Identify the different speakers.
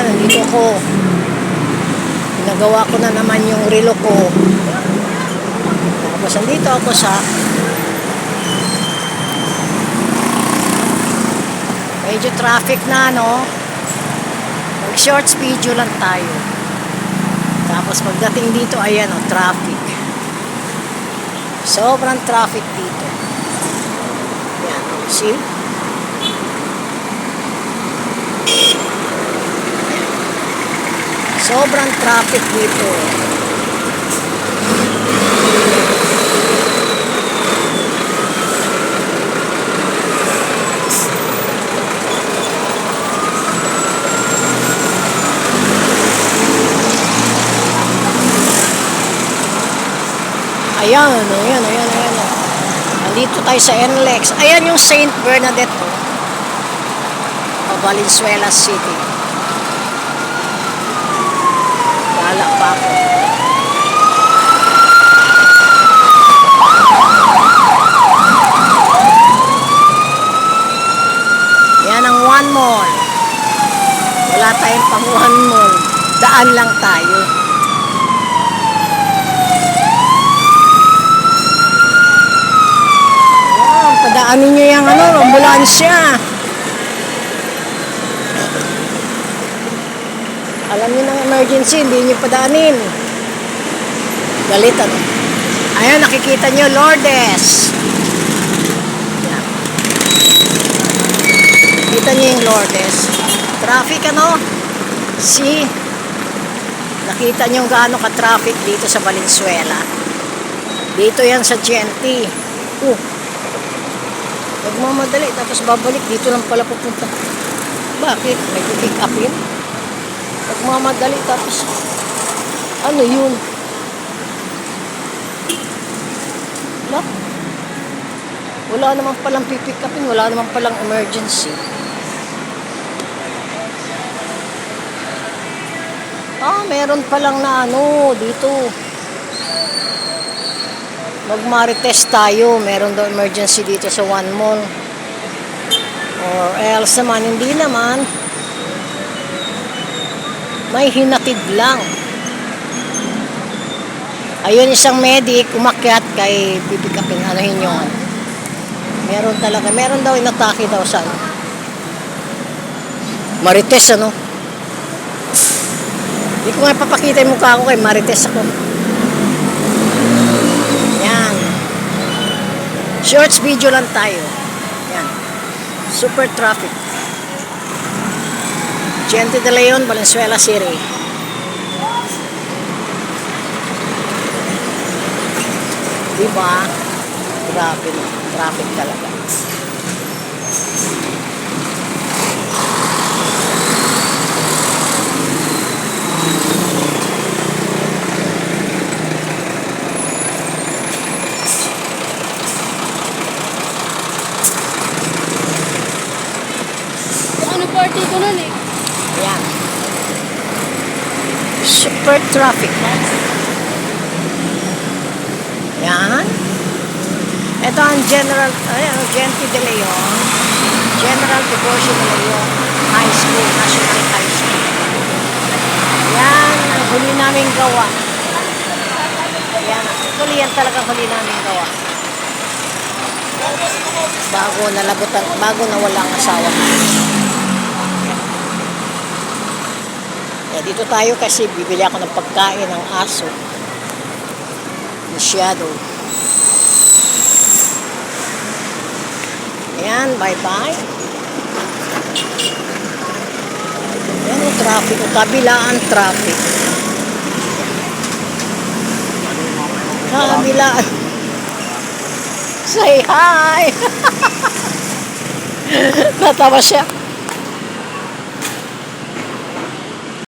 Speaker 1: Ayan, nandito ko. Pinagawa ko na naman yung relo ko. Tapos nandito ako sa medyo traffic na, no? Mag shorts video lang tayo. Tapos pagdating dito, ayan o, traffic. Sobrang traffic dito. Ayan, see? Sobrang traffic dito. Ayan. Nandito tayo sa NLEX. Ayan yung St. Bernadette po. Valenzuela City. Lala pa ako. Yan ang One Mall. Wala tayong pang One Mall. Daan lang tayo. Ayan, padaanin nyo yung ambulansya. Alam niyo ng emergency, hindi niyo padaanin. Galit ano. Ayan, nakikita niyo, Lourdes. Ayan. Kita niyo yung Lourdes. Traffic ano? See? Nakita niyo gaano ka-traffic dito sa Valenzuela. Dito yan sa GNT. Magmamadali, tapos babalik. Dito lang pala pupunta. Bakit? May pick up yun? Magmamadali tapos ano yun? Wala naman palang pipick upin, wala naman palang emergency. Meron palang na dito. Magmarites tayo, meron daw emergency dito sa One Mall. Or else naman, hindi naman. May hinatid lang. Ayun, isang medic umakyat kay pipikapin. Anuhin yun. Meron talaga. Meron daw inatake daw sa Marites, ano? Hindi ko nga papakita yung mukha ko kay Marites ako. Yan. Shorts video lang tayo. Yan. Super traffic. Gente de Leon, Valenzuela City. Diba? Grabe na. Traffic talaga.
Speaker 2: Ano party ko nun eh?
Speaker 1: Ayan. Super traffic. Ayan. Ito ang General, Gente de Leon. General Devotion de Leon High School, National High School. Ayan, ang huli namin gawa. Ayan, actually yan talagang huli namin gawa. Bago nawala ang asawa. Dito tayo kasi bibili ako ng pagkain ng aso. Masyado. Ayan, bye-bye. Ayan yung traffic. Kabilaan traffic. Kabilaan. Say hi! Natawa siya.